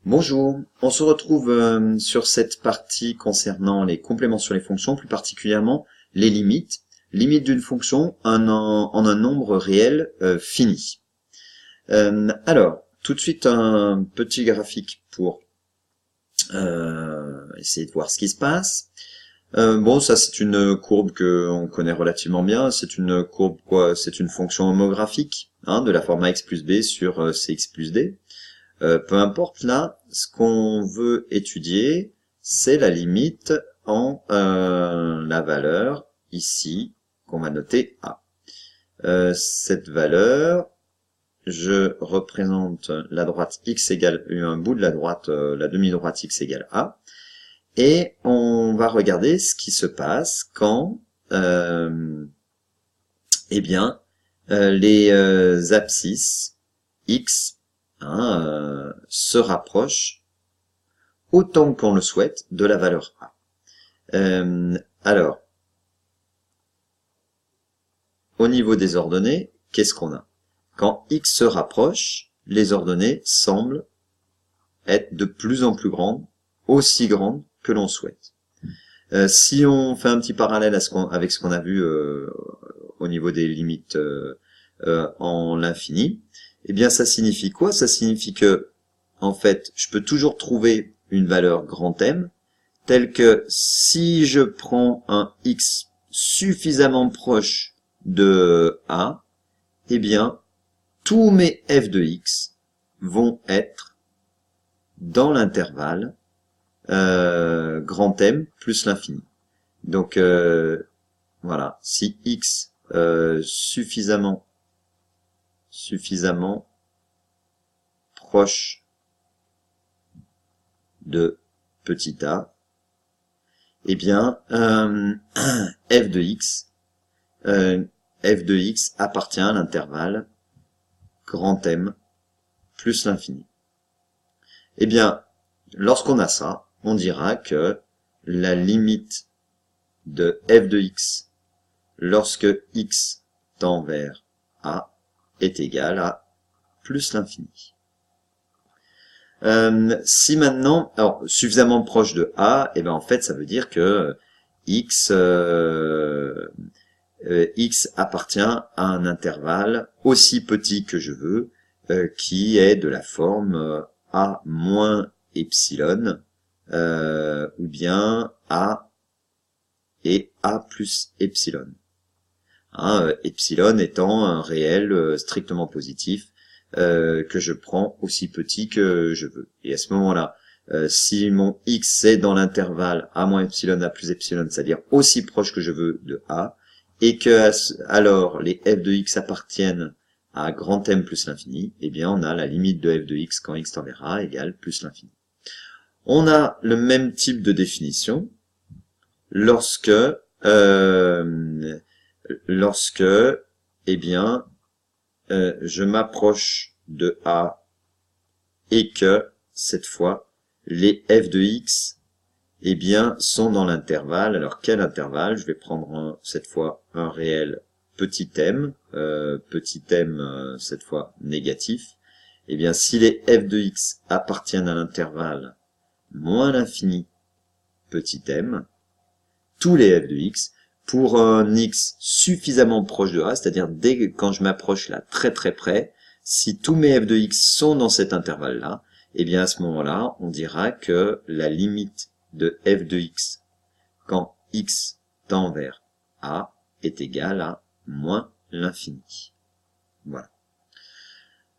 Bonjour, on se retrouve sur cette partie concernant les compléments sur les fonctions, plus particulièrement les limites. Limites d'une fonction en un nombre réel fini. Alors, tout de suite un petit graphique pour essayer de voir ce qui se passe. Bon, ça c'est une courbe que on connaît relativement bien. C'est une courbe quoi? C'est une fonction homographique de la forme ax plus b sur cx plus d. Peu importe, là, ce qu'on veut étudier, c'est la limite en la valeur ici qu'on va noter A. Cette valeur, je représente la droite x égale un bout de la droite, la demi-droite x égale A, et on va regarder ce qui se passe quand, les abscisses x se rapprochent autant qu'on le souhaite de la valeur A. Alors, au niveau des ordonnées, qu'est-ce qu'on a? Quand x se rapproche, les ordonnées semblent être de plus en plus grandes, aussi grandes que l'on souhaite. Si on fait un petit parallèle avec ce qu'on a vu au niveau des limites en l'infini, eh bien ça signifie quoi? Ça signifie que, en fait, je peux toujours trouver une valeur grand M, telle que si je prends un x suffisamment proche de A, eh bien, tous mes f de x vont être dans l'intervalle grand M plus l'infini. Donc, voilà, si x suffisamment proche de petit a, eh bien, f de x appartient à l'intervalle grand M plus l'infini. Eh bien, lorsqu'on a ça, on dira que la limite de f de x lorsque x tend vers a est égale à plus l'infini. Si maintenant, alors suffisamment proche de a, et ben en fait ça veut dire que x appartient à un intervalle aussi petit que je veux, qui est de la forme a moins epsilon, ou bien a et a plus epsilon. Epsilon étant un réel strictement positif, que je prends aussi petit que je veux. Et à ce moment-là, si mon x est dans l'intervalle a moins epsilon, a plus epsilon, c'est-à-dire aussi proche que je veux de a, et que alors les f de x appartiennent à grand M plus l'infini, eh bien on a la limite de f de x quand x tend vers a égale plus l'infini. On a le même type de définition lorsque eh bien, je m'approche de A et que, cette fois, les f de x, eh bien, sont dans l'intervalle. Alors, quel intervalle? Je vais prendre cette fois un réel petit m, cette fois négatif. Eh bien, si les f de x appartiennent à l'intervalle moins l'infini petit m, tous les f de x, pour un x suffisamment proche de a, c'est-à-dire dès que quand je m'approche là très très près, si tous mes f de x sont dans cet intervalle-là, eh bien à ce moment-là, on dira que la limite de f de x quand x tend vers a est égale à moins l'infini. Voilà.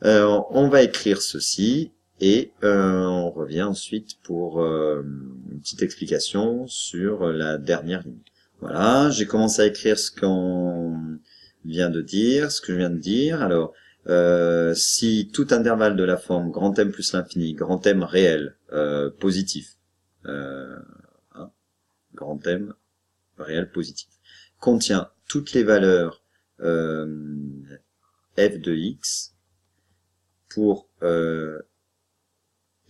On va écrire ceci et on revient ensuite pour une petite explication sur la dernière ligne. Voilà, j'ai commencé à écrire ce qu'on vient de dire, ce que je viens de dire. Alors, si tout intervalle de la forme grand M plus l'infini, grand M réel, positif, grand M réel positif, contient toutes les valeurs f de x pour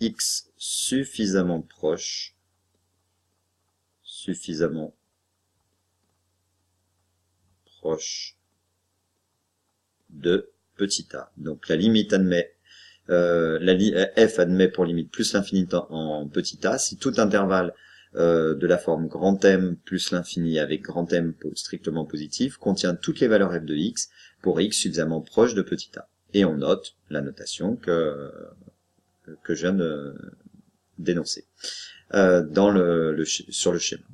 x suffisamment proche de petit a. Donc la limite admet f admet pour limite plus l'infini en petit a, si tout intervalle de la forme grand M plus l'infini avec grand M strictement positif contient toutes les valeurs f de x pour x suffisamment proche de petit a. Et on note la notation que je viens de d'énoncer sur le schéma.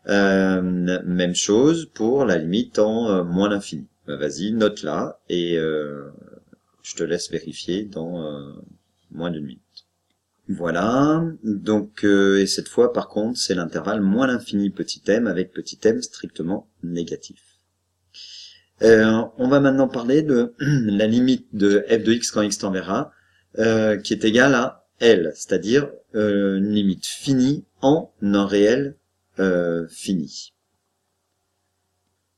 Même chose pour la limite en moins l'infini. Vas-y, note-la et je te laisse vérifier dans moins d'une minute. Voilà, donc et cette fois par contre c'est l'intervalle moins l'infini petit m avec petit m strictement négatif. On va maintenant parler de la limite de f de x quand x tend vers a qui est égale à L, c'est-à-dire une limite finie en un réel fini.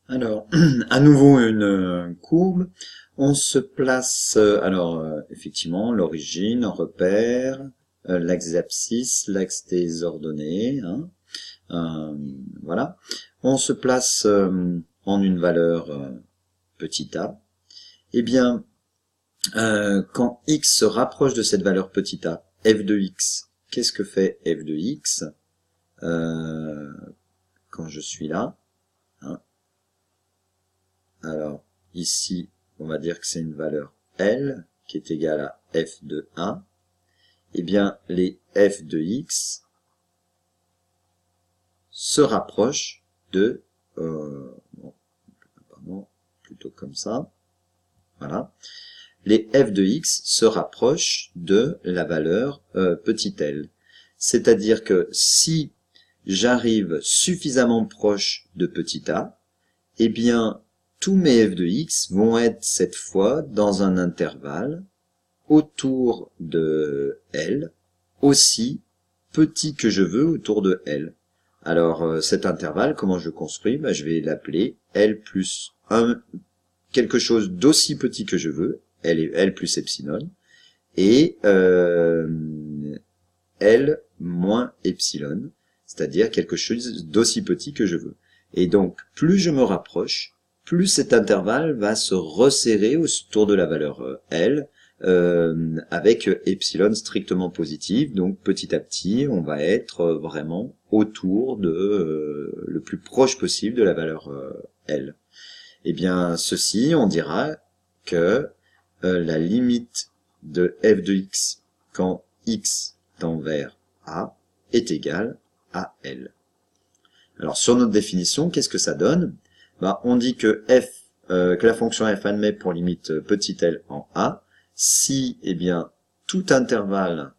Alors, à nouveau une courbe, on se place, effectivement, l'origine, un repère, l'axe des abscisses, l'axe des ordonnées, hein, voilà. On se place en une valeur petit a. Eh bien, quand x se rapproche de cette valeur petit a, f de x, qu'est-ce que fait f de x quand je suis là, hein. Alors, ici, on va dire que c'est une valeur L qui est égale à f de a. Eh bien, les f de x se rapprochent de... plutôt comme ça. Voilà. Les f de x se rapprochent de la valeur petit l. C'est-à-dire que si j'arrive suffisamment proche de petit a, eh bien, tous mes f de x vont être cette fois dans un intervalle autour de L, aussi petit que je veux autour de L. Alors, cet intervalle, comment je le construis? Je vais l'appeler L plus quelque chose d'aussi petit que je veux, L plus epsilon, et L moins epsilon, c'est-à-dire quelque chose d'aussi petit que je veux. Et donc, plus je me rapproche, plus cet intervalle va se resserrer autour de la valeur L, avec epsilon strictement positif. Donc, petit à petit, on va être vraiment autour de le plus proche possible de la valeur L. Eh bien, ceci, on dira que la limite de f de x quand x tend vers a est égale à L. Alors, sur notre définition, qu'est-ce que ça donne? On dit que que la fonction f admet pour limite petit l en a si, eh bien, tout intervalle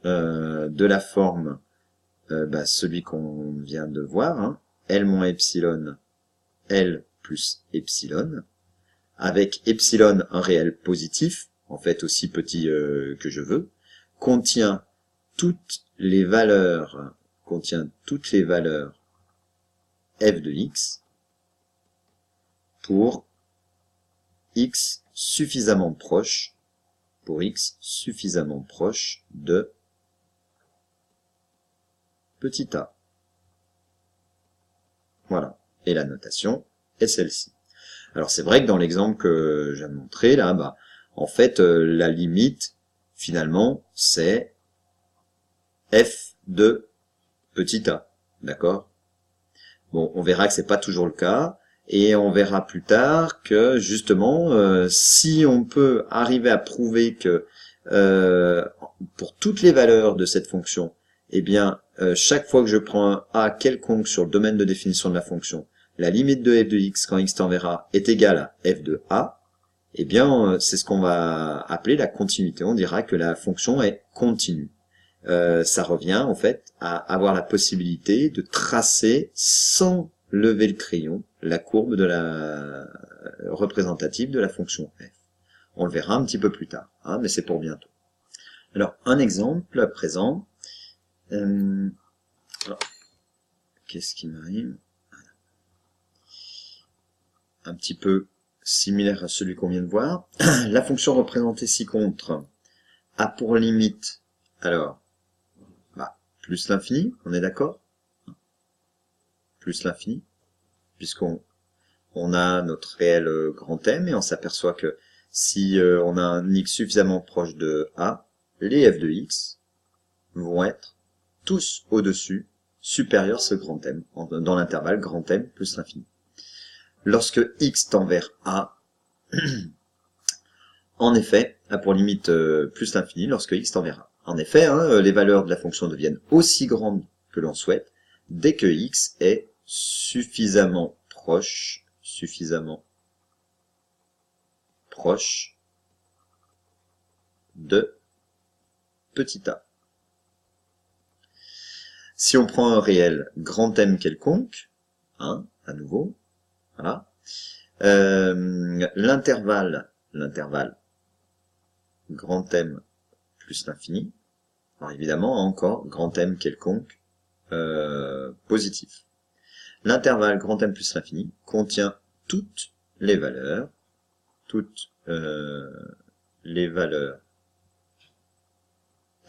de la forme, celui qu'on vient de voir, hein, L moins epsilon, L plus epsilon, avec epsilon un réel positif, en fait aussi petit que je veux, contient toutes les valeurs f de x pour x suffisamment proche de petit a. Voilà. Et la notation est celle-ci. Alors c'est vrai que dans l'exemple que je viens de montrer là, en fait la limite finalement c'est f de petit a. D'accord? Bon, on verra que c'est pas toujours le cas. Et on verra plus tard que justement, si on peut arriver à prouver que pour toutes les valeurs de cette fonction, eh bien, chaque fois que je prends un a quelconque sur le domaine de définition de la fonction, la limite de f de x quand x tend vers a est égale à f de a, eh bien, c'est ce qu'on va appeler la continuité. On dira que la fonction est continue. Ça revient en fait à avoir la possibilité de tracer sans lever le crayon la courbe de la représentative de la fonction f. On le verra un petit peu plus tard, hein, mais c'est pour bientôt. Alors, un exemple à présent. Qu'est-ce qui m'arrive? Un petit peu similaire à celui qu'on vient de voir. La fonction représentée ci-contre a pour limite, alors, plus l'infini, on est d'accord? Plus l'infini, puisqu'on a notre réel grand M et on s'aperçoit que si on a un x suffisamment proche de a, les f de x vont être tous au-dessus, supérieurs à ce grand M, dans l'intervalle grand M plus l'infini. Lorsque x tend vers a, en effet, a pour limite plus l'infini lorsque x tend vers a. En effet, hein, les valeurs de la fonction deviennent aussi grandes que l'on souhaite dès que x est suffisamment proche de petit a. Si on prend un réel grand M quelconque, à nouveau, voilà, l'intervalle grand M plus l'infini, alors évidemment encore grand M quelconque positif. L'intervalle grand M plus l'infini contient toutes les valeurs f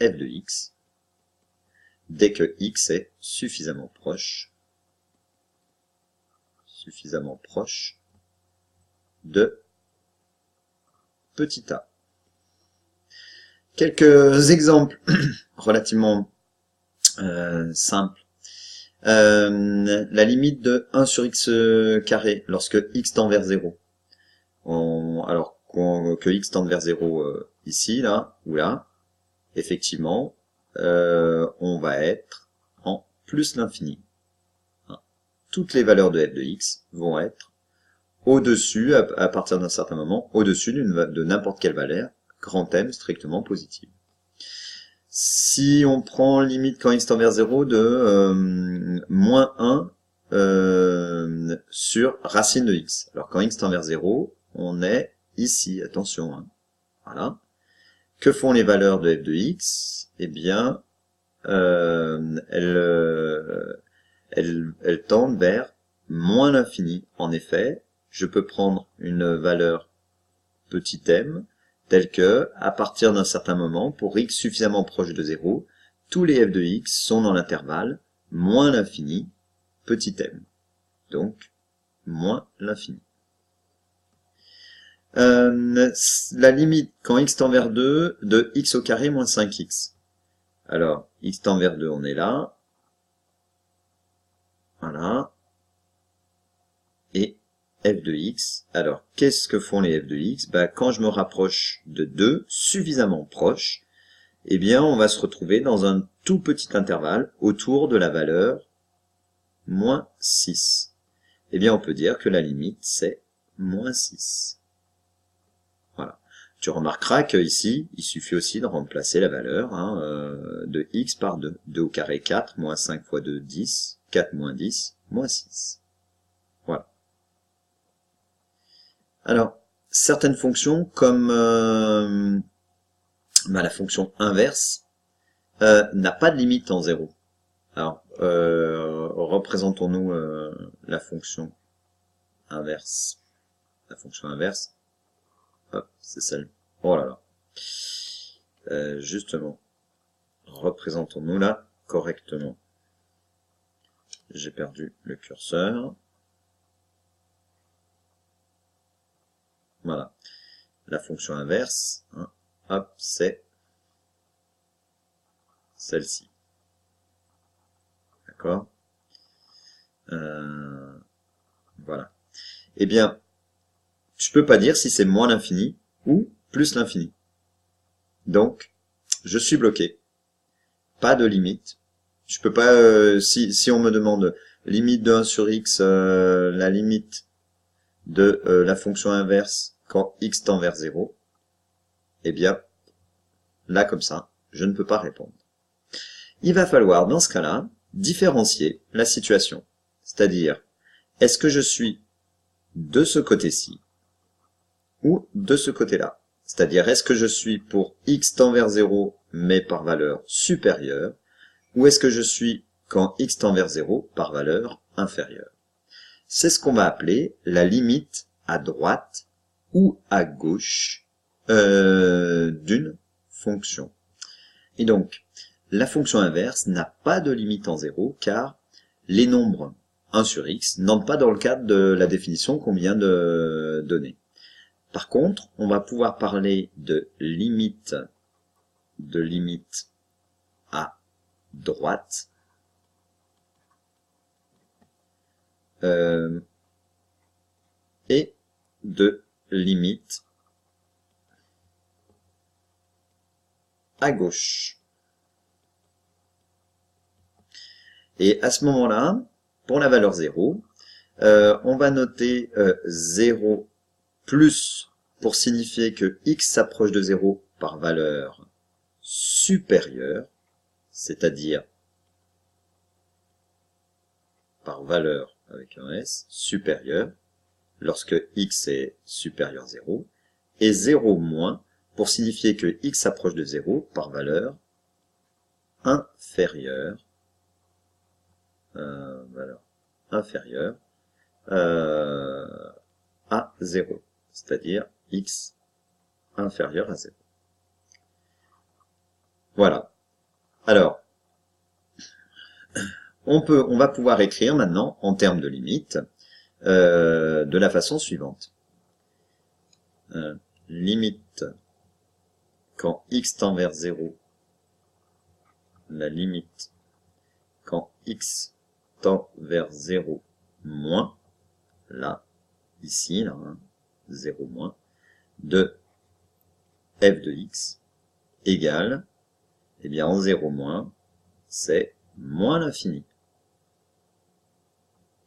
de x dès que x est suffisamment proche de petit a. Quelques exemples relativement simples. La limite de 1 sur x carré lorsque x tend vers 0. Alors que x tende vers 0 ici, là, ou là, effectivement, on va être en plus l'infini. Toutes les valeurs de f de x vont être au-dessus, à partir d'un certain moment, au-dessus de n'importe quelle valeur, grand M strictement positive. Si on prend limite quand x tend vers 0 de moins 1 sur racine de x. Alors quand x tend vers 0, on est ici, attention, hein. Voilà. Que font les valeurs de f de x? Eh bien, elles tendent vers moins l'infini. En effet, je peux prendre une valeur petit m, telle que, à partir d'un certain moment, pour x suffisamment proche de 0, tous les f de x sont dans l'intervalle moins l'infini, petit m. Donc, moins l'infini. La limite, quand x tend vers 2, de x au carré moins 5x. Alors, x tend vers 2, on est là. Voilà. Et f de x. Alors, qu'est-ce que font les f de x? Quand je me rapproche de 2, suffisamment proche, eh bien, on va se retrouver dans un tout petit intervalle autour de la valeur moins 6. Eh bien, on peut dire que la limite, c'est moins 6. Voilà. Tu remarqueras qu'ici, il suffit aussi de remplacer la valeur de x par 2. 2 au carré 4, moins 5 fois 2, 10. 4 moins 10, moins 6. Voilà. Alors, certaines fonctions, comme la fonction inverse, n'a pas de limite en 0. Alors, représentons-nous la fonction inverse. La fonction inverse, hop, c'est celle. Oh là là. Justement, représentons-nous là correctement. J'ai perdu le curseur. Voilà. La fonction inverse, hop, c'est celle-ci. D'accord? Voilà. Eh bien, je peux pas dire si c'est moins l'infini ou plus l'infini. Donc, je suis bloqué. Pas de limite. Je peux pas, si on me demande limite de 1 sur x, la limite de la fonction inverse quand x tend vers 0, eh bien, là comme ça, je ne peux pas répondre. Il va falloir, dans ce cas-là, différencier la situation. C'est-à-dire, est-ce que je suis de ce côté-ci ou de ce côté-là? C'est-à-dire, est-ce que je suis pour x tend vers 0, mais par valeur supérieure, ou est-ce que je suis quand x tend vers 0 par valeur inférieure? C'est ce qu'on va appeler la limite à droite ou à gauche d'une fonction. Et donc, la fonction inverse n'a pas de limite en 0 car les nombres 1 sur x n'entrent pas dans le cadre de la définition qu'on vient de donner. Par contre, on va pouvoir parler de limite à droite et de limite à gauche. Et à ce moment-là, pour la valeur 0, on va noter 0 plus pour signifier que x s'approche de 0 par valeur supérieure, c'est-à-dire par valeur avec un s supérieur, lorsque x est supérieur à 0, et 0 moins pour signifier que x s'approche de 0 par valeur inférieure, à 0, c'est-à-dire x inférieur à 0. Voilà. Alors, on va pouvoir écrire maintenant, en termes de limite, de la façon suivante. Limite quand x tend vers 0, la limite quand x tend vers 0 moins, là, ici, là, 0 moins, de f de x égale, eh bien en 0 moins, c'est moins l'infini.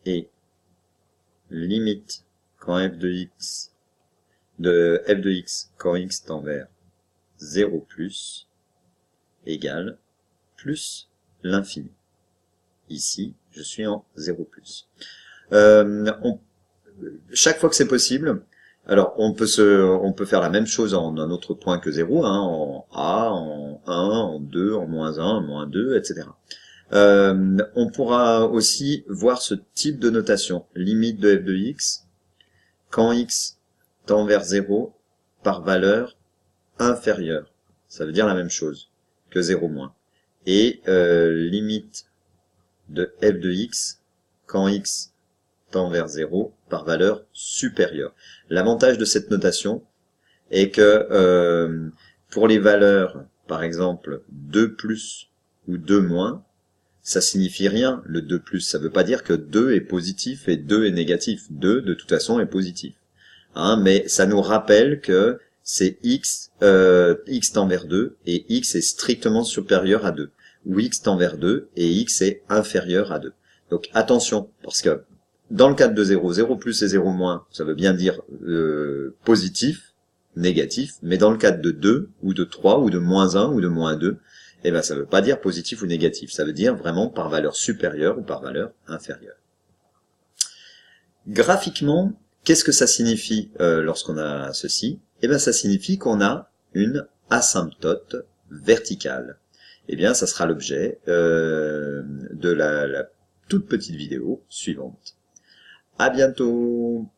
Et limite quand f de x quand x tend vers 0 plus égale plus l'infini. Ici, je suis en 0 plus. Chaque fois que c'est possible, alors on peut faire la même chose en un autre point que 0, hein, en a, en 1, en 2, en moins 1, en moins 2, etc. On pourra aussi voir ce type de notation, limite de f de x, quand x tend vers 0 par valeur inférieure. Ça veut dire la même chose que 0 moins. Et limite de f de x quand x tend vers 0 par valeur supérieure. L'avantage de cette notation est que pour les valeurs, par exemple, 2 plus ou 2 moins, ça signifie rien, le 2 plus. Ça veut pas dire que 2 est positif et 2 est négatif. 2, de toute façon, est positif. Hein, mais ça nous rappelle que c'est x tend vers 2 et x est strictement supérieur à 2. Ou x tend vers 2 et x est inférieur à 2. Donc attention, parce que dans le cadre de 0, 0 plus et 0 moins, ça veut bien dire positif, négatif, mais dans le cadre de 2, ou de 3, ou de moins 1, ou de moins 2, eh ben ça veut pas dire positif ou négatif, ça veut dire vraiment par valeur supérieure ou par valeur inférieure. Graphiquement, qu'est-ce que ça signifie lorsqu'on a ceci? Eh bien ça signifie qu'on a une asymptote verticale. Eh bien ça sera l'objet de la toute petite vidéo suivante. À bientôt!